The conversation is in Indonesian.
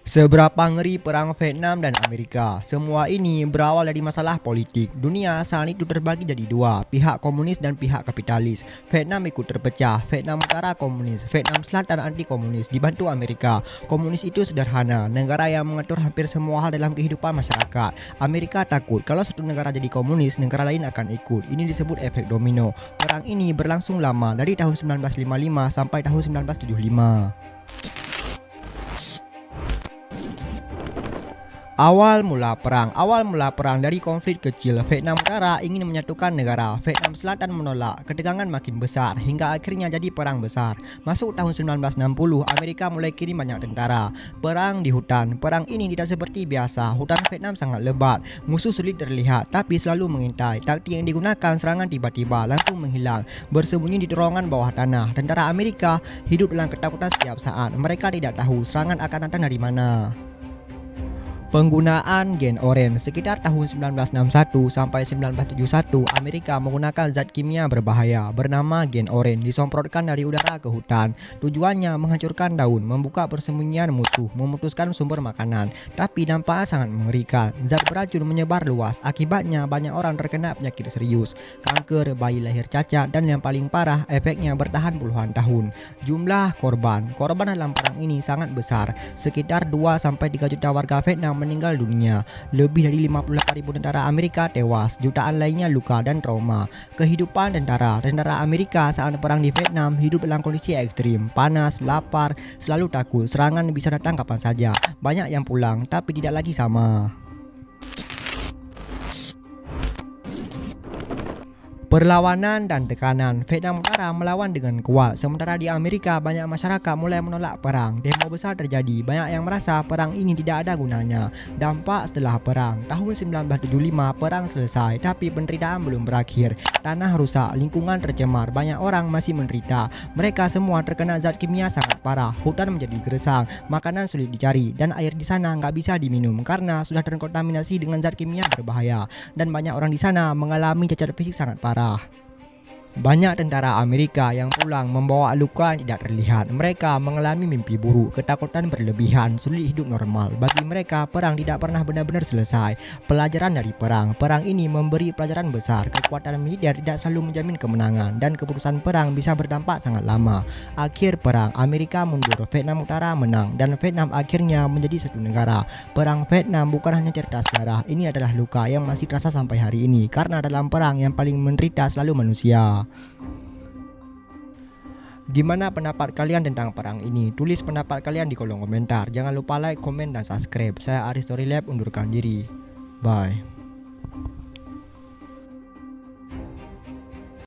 Seberapa ngeri perang Vietnam dan Amerika? Semua ini berawal dari masalah politik. Dunia saat itu terbagi jadi dua, pihak komunis dan pihak kapitalis. Vietnam ikut terpecah, Vietnam Utara komunis, Vietnam Selatan anti komunis, dibantu Amerika. Komunis itu sederhana, negara yang mengatur hampir semua hal dalam kehidupan masyarakat. Amerika takut kalau satu negara jadi komunis, negara lain akan ikut. Ini disebut efek domino. Perang ini berlangsung lama, dari tahun 1955 sampai tahun 1975. Awal mula perang dari konflik kecil. Vietnam Utara ingin menyatukan negara, Vietnam Selatan menolak, ketegangan makin besar hingga akhirnya jadi perang besar. Masuk tahun 1960, Amerika mulai kirim banyak tentara. Perang di hutan. Perang ini tidak seperti biasa. Hutan Vietnam sangat lebat, musuh sulit terlihat tapi selalu mengintai. Taktik yang digunakan serangan tiba-tiba, langsung menghilang, bersembunyi di terowongan bawah tanah. Tentara Amerika hidup dalam ketakutan setiap saat. Mereka tidak tahu serangan akan datang dari mana. Penggunaan gen oren. Sekitar tahun 1961 sampai 1971, Amerika menggunakan zat kimia berbahaya bernama gen oren disemprotkan dari udara ke hutan. Tujuannya menghancurkan daun, membuka persembunyian musuh, memutuskan sumber makanan. Tapi dampaknya sangat mengerikan. Zat beracun menyebar luas. Akibatnya banyak orang terkena penyakit serius, kanker, bayi lahir cacat, dan yang paling parah, efeknya bertahan puluhan tahun. Jumlah korban dalam perang ini sangat besar. Sekitar 2 sampai 3 juta warga Vietnam meninggal dunia. Lebih dari 58.000 tentara Amerika tewas, jutaan lainnya luka dan trauma. Kehidupan tentara Amerika saat perang di Vietnam hidup dalam kondisi ekstrim, panas, lapar, selalu takut serangan bisa datang kapan saja. Banyak yang pulang tapi tidak lagi sama. Perlawanan dan tekanan. Vietnam Utara melawan dengan kuat, sementara di Amerika banyak masyarakat mulai menolak perang. Demo besar terjadi, banyak yang merasa perang ini tidak ada gunanya. Dampak setelah perang. Tahun 1975 perang selesai, tapi penderitaan belum berakhir. Tanah rusak, lingkungan tercemar, banyak orang masih menderita. Mereka semua terkena zat kimia sangat parah. Hutan menjadi gersang, makanan sulit dicari, dan air di sana nggak bisa diminum karena sudah terkontaminasi dengan zat kimia berbahaya. Dan banyak orang di sana mengalami cacat fisik sangat parah. Banyak tentara Amerika yang pulang membawa luka yang tidak terlihat. Mereka mengalami mimpi buruk, ketakutan berlebihan, sulit hidup normal. Bagi mereka, perang tidak pernah benar-benar selesai. Pelajaran dari perang. Perang ini memberi pelajaran besar. Kekuatan militer tidak selalu menjamin kemenangan, dan keputusan perang bisa berdampak sangat lama. Akhir perang, Amerika mundur, Vietnam Utara menang, dan Vietnam akhirnya menjadi satu negara. Perang Vietnam bukan hanya cerita sejarah, ini adalah luka yang masih terasa sampai hari ini. Karena dalam perang yang paling menderita selalu manusia. Gimana pendapat kalian tentang perang ini? Tulis pendapat kalian di kolom komentar. Jangan lupa like, komen, dan subscribe. Saya Aris Story Lab undurkan diri. Bye.